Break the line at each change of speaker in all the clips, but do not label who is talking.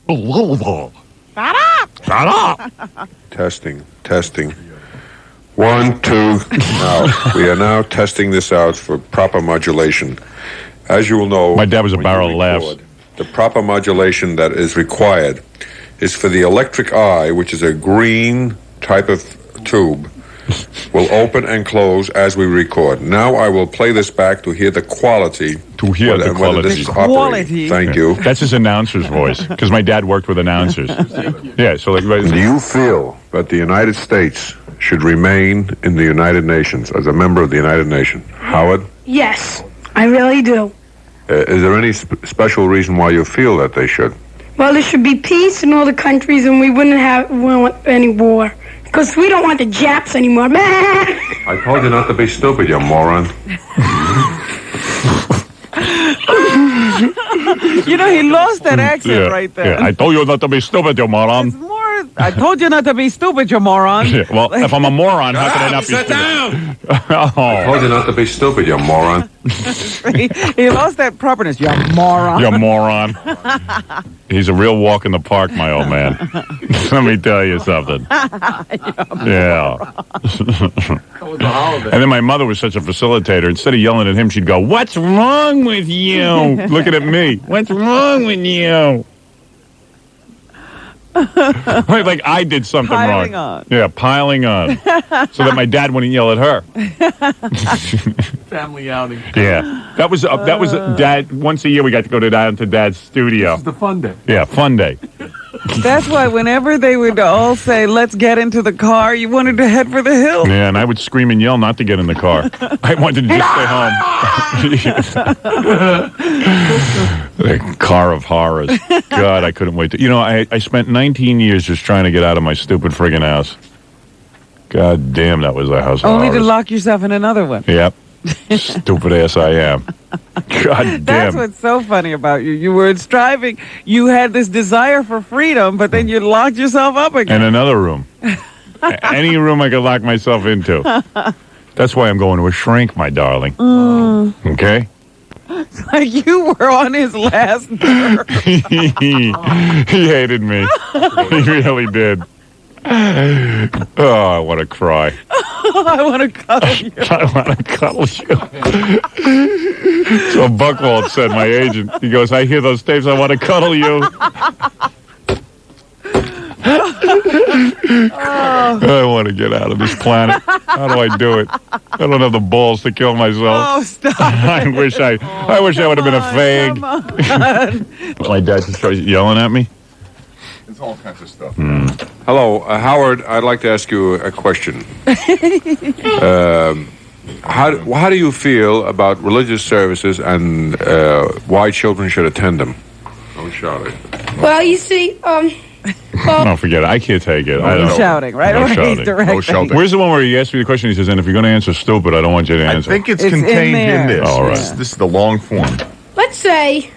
Shut up! Shut up!
Testing. 1, 2. Now, we are now testing this out for proper modulation. As you will know,
My dad was a
when
barrel
you
of laughs.
record, the proper modulation that is required is for the electric eye, which is a green type of tube, will open and close as we record. Now I will play this back to hear the quality.
To hear the
whether this
quality.
is operating.
Quality.
Thank you.
That's his announcer's voice, because my dad worked with announcers. Yeah, so like...
Do you feel that the United States should remain in the United Nations as a member of the United Nations? Howard?
Yes, I really do.
Is there any special reason why you feel that they should?
Well, there should be peace in all the countries, and we wouldn't want any war. Because we don't want the Japs anymore.
I told you not to be stupid, you moron.
You know, he lost that accent right there.
Yeah, I told you not to be stupid, you moron.
It's more, I told you not to be stupid, you moron.
Yeah, well, if I'm a moron, how can I not be
Sit
stupid?
down!
Oh.
I told you not to be stupid, you moron.
He lost that properness, you moron.
You moron. He's a real walk in the park, my old man. Let me tell you something. Yeah. And then my mother was such a facilitator. Instead of yelling at him, she'd go, "What's wrong with you?" Looking at me. "What's wrong with you?" Like I did something
Piling
wrong.
on.
Yeah, piling on. So that my dad wouldn't yell at her.
Family outing.
Yeah. That was Dad. Once a year we got to go down to Dad's studio.
It's the fun day.
Yeah, fun day.
That's why whenever they would all say, "Let's get into the car," you wanted to head for the hill.
Yeah, and I would scream and yell not to get in the car. I wanted to just stay home. The car of horrors. God, I couldn't wait to... You know, I spent 19 years just trying to get out of my stupid friggin' house. God damn, that was a house of
Only to
horrors.
lock yourself in another one.
Yep. Stupid ass I am. God damn.
That's what's so funny about you. You were striving. You had this desire for freedom, but then you locked yourself up again.
And another room. Any room I could lock myself into. That's why I'm going to a shrink, my darling. Okay?
Like you were on his last nerve.
He hated me. He really did. Oh, I want to cry.
I want to cuddle you.
I want to cuddle you. So Buchwald said, my agent, he goes, "I hear those tapes, I want to cuddle you." I want to get out of this planet. How do I do it? I don't have the balls to kill myself.
Oh, stop.
I wish I would have been a fag. My dad just started yelling at me.
It's all kinds of stuff. Hello, Howard. I'd like to ask you a question. How do you feel about religious services and why children should attend them? Don't shout it.
Well, you see,
No, forget it. I can't take it. I don't
He's
know.
shouting, right?
No
He's
shouting.
directing.
No shouting.
Where's the one where he asked me the question? He says, "And if you're going to answer stupid, I don't want you to
I
answer."
think it's
It's in
contained
there.
in this.
All right.
This is the long form.
let's say,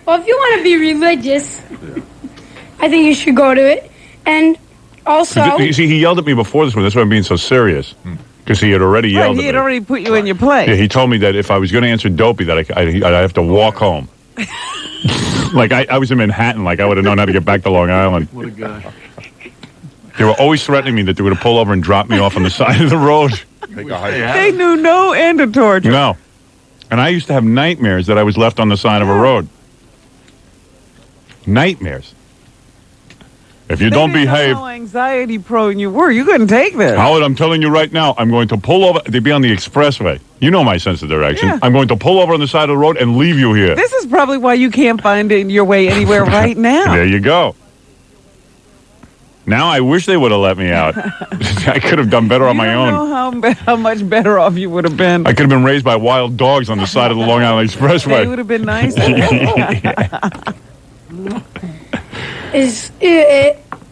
well, if you want to be religious, I think you should go to it. And also,
You see, he yelled at me before this one. That's why I'm being so serious. Because he had already
Right,
yelled
he
at
had
me.
already put you in your place.
Yeah, he told me that if I was going to answer dopey, that I'd have to walk home. Like, I was in Manhattan. Like, I would have known how to get back to Long Island.
What a guy.
They were always threatening me that they were going to pull over and drop me off on the side of the road.
Take a hike.
They knew no end of torture.
No. And I used to have nightmares that I was left on the side of a road. Nightmares. If you
They
don't
didn't know
behave...
how anxiety prone you were. You couldn't take this.
Howard, I'm telling you right now, I'm going to pull over. They'd be on the expressway. You know my sense of direction.
Yeah.
I'm going to pull over on the side of the road and leave you here.
This is probably why you can't find your way anywhere right now.
There you go. Now I wish they would have let me out. I could have done better on my own.
You don't know how much better off you would have been.
I could have been raised by wild dogs on the side of the Long Island
They
Expressway.
would have been nice.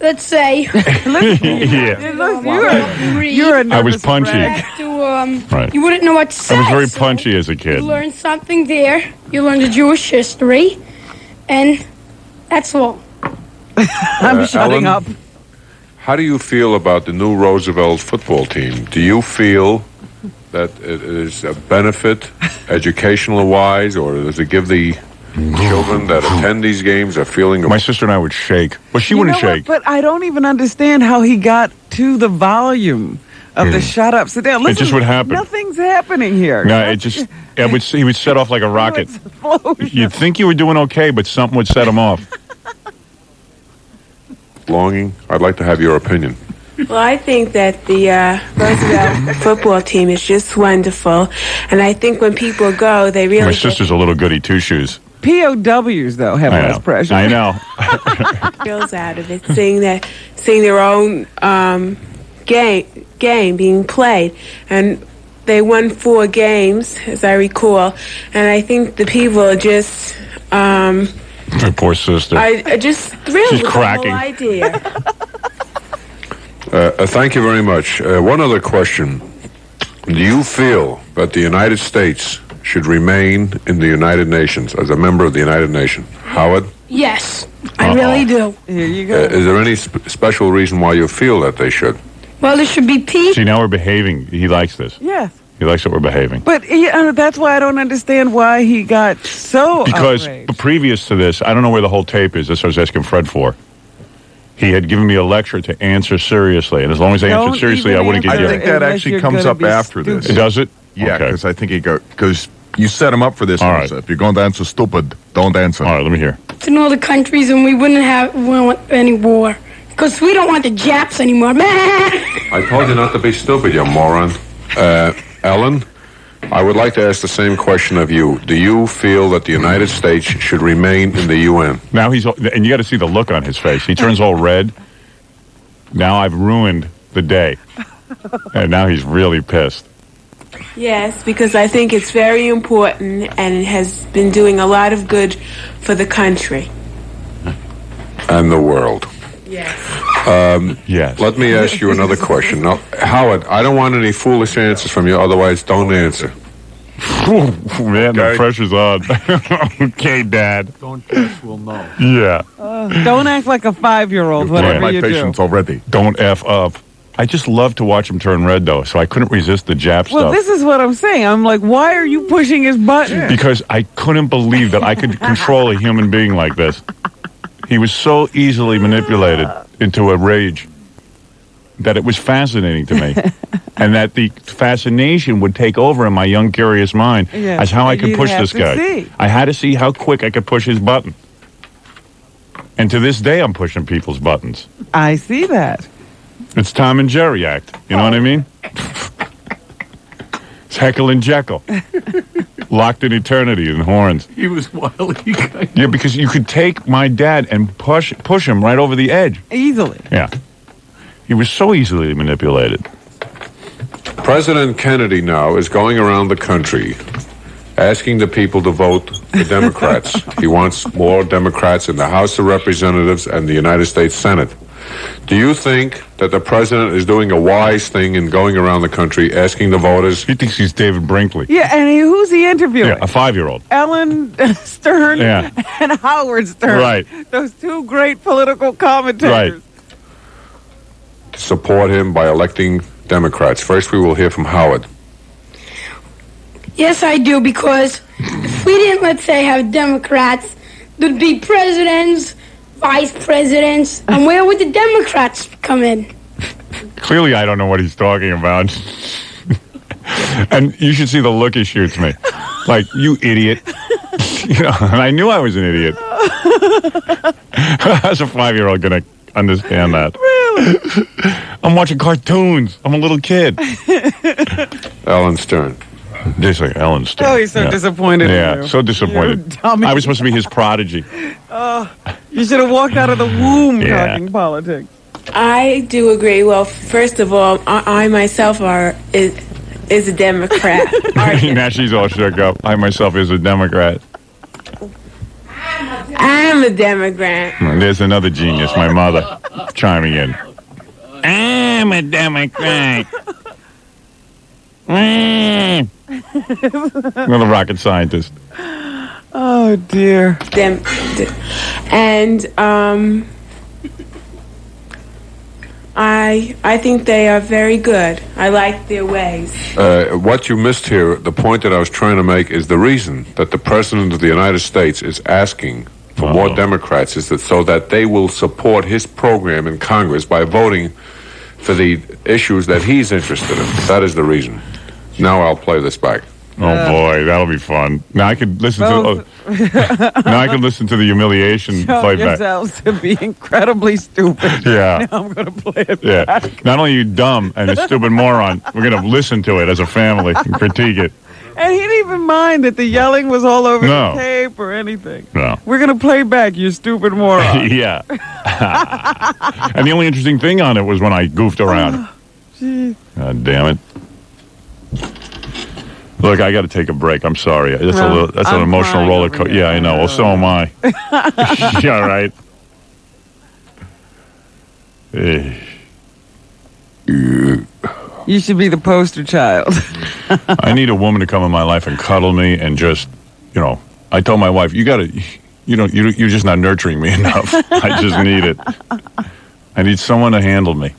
let's say,
Yeah.
Look,
read,
you're a
I was
nervous
punchy.
wreck.
have to,
Right.
you wouldn't know what to say.
I was very
so
punchy as a
You
kid.
learn something there. You learn the Jewish history, and that's all.
I'm shutting
Ellen?
up.
How do you feel about the new Roosevelt football team? Do you feel that it is a benefit, educational-wise, or does it give the Children that attend these games are feeling
My sister and I would shake. Well, she
You
wouldn't
know what?
shake.
But I don't even understand how he got to the volume of the shut up, sit down. Listen,
just would happen.
Nothing's happening here.
No, he would set off like a rocket. You'd think you were doing okay, but something would set him off.
longing. I'd like to have your opinion.
Well, I think that the Roosevelt football team is just wonderful. And I think when people go, they really
My sister's a little goody two-shoes.
POWs, though, have
I
less
know.
pressure.
I know.
get thrills out of it, seeing their own game being played. And they won 4 games, as I recall. And I think the people are just...
My poor sister.
I just thrilled
She's
with
cracking.
the whole idea.
Thank you very much. One other question. Do you feel that the United States should remain in the United Nations as a member of the United Nations? Howard?
Yes, I really do.
Here you go.
Is there any special reason why you feel that they should?
Well, there should be peace.
See, now we're behaving. He likes this.
Yes.
He likes that we're behaving.
But that's why I don't understand why he got so
Because
outraged.
previous to this, I don't know where the whole tape is. That's what I was asking Fred for. He had given me a lecture to answer seriously, and as long as I
Don't
answered seriously,
even
I wouldn't get
answer
I
yelled.
think that
Unless
actually
you're
comes
gonna
up
be
after this.
stupid.
Does it?
Yeah,
Okay.
because I think because you set him up for this.
All
one,
right.
so if you're going to answer stupid, don't answer.
All right, let me hear.
In all the countries, and we wouldn't want any war. Because we don't want the Japs anymore.
I told you not to be stupid, you moron. Ellen, I would like to ask the same question of you. Do you feel that the United States should remain in the UN?
Now and you got to see the look on his face. He turns all red. Now I've ruined the day. And now he's really pissed.
Yes, because I think it's very important and it has been doing a lot of good for the country.
And the world.
Yes.
Yes.
Let me ask you another question. Now, Howard, I don't want any foolish answers from you, otherwise don't answer.
Ooh, man, the
Okay.
pressure's on. Okay, Dad.
Don't guess, we'll know.
Yeah.
Don't act like a 5-year-old,
You've learned
whatever
my
you do.
patience already.
Don't F up. I just love to watch him turn red, though, so I couldn't resist the Jap
Well,
stuff.
this is what I'm saying. I'm like, why are you pushing his button?
Because I couldn't believe that I could control a human being like this. He was so easily manipulated into a rage that it was fascinating to me. And that the fascination would take over in my young, curious mind
Yes,
as how I could
you'd
push
have
this
to
guy.
see.
I had to see how quick I could push his button. And to this day, I'm pushing people's buttons.
I see that.
It's Tom and Jerry act. You know what I mean? It's Heckle and Jekyll. Locked in eternity in horns.
He was wily.
Yeah, because you could take my dad and push him right over the edge.
Easily.
Yeah. He was so easily manipulated.
President Kennedy now is going around the country asking the people to vote for Democrats. He wants more Democrats in the House of Representatives and the United States Senate. Do you think that the president is doing a wise thing in going around the country asking the voters?
He thinks he's David Brinkley.
Yeah, and who's he interviewing?
Yeah, a 5-year-old.
Ellen Stern
Yeah.
and Howard Stern.
Right.
Those two great political commentators.
Right.
To support him by electing Democrats. First, we will hear from Howard.
Yes, I do, because if we didn't, let's say, have Democrats, there'd be presidents, vice presidents, and where would the Democrats come in?
Clearly, I don't know what he's talking about. And you should see the look he shoots me. Like, you idiot. You know, and I knew I was an idiot. How's a 5-year-old going to understand that? Really? I'm watching cartoons. I'm a little kid.
Ellen Stern.
Just like Ellen Stern.
Oh, he's so
Yeah.
disappointed in
Yeah,
you.
so disappointed.
You dummy.
I was supposed to be his prodigy.
You should have walked out of the womb
Yeah.
talking politics.
I do agree. Well, first of all, I myself is a Democrat.
Now she's all shook up. I myself is a Democrat.
I'm a Democrat.
There's another genius, my mother, chiming in. I'm a Democrat. Another rocket scientist.
Oh, dear.
I think they are very good. I like their ways.
What you missed here, the point that I was trying to make, is the reason that the President of the United States is asking for more Democrats is that so that they will support his program in Congress by voting for the issues that he's interested in. That is the reason. Now I'll play this back.
Oh boy, that'll be fun. Now I could listen to. Now I could listen to the humiliation
Show
playback.
yourselves to be incredibly stupid.
Yeah.
Now I'm going to play it
Yeah.
back.
Not only are you dumb and a stupid moron, we're going to listen to it as a family and critique it.
And he didn't even mind that the yelling was all over
No.
the tape or anything.
No.
We're going to play back, you stupid moron.
Yeah. And the only interesting thing on it was when I goofed around.
Gee.
God damn it. Look, I got to take a break. I'm sorry. That's an
I'm
emotional
crying
roller
over
coaster.
here.
Yeah, I know. Well, so am I. Yeah, right.
You should be the poster child.
I need a woman to come in my life and cuddle me and just, I told my wife, you're just not nurturing me enough. I just need it. I need someone to handle me.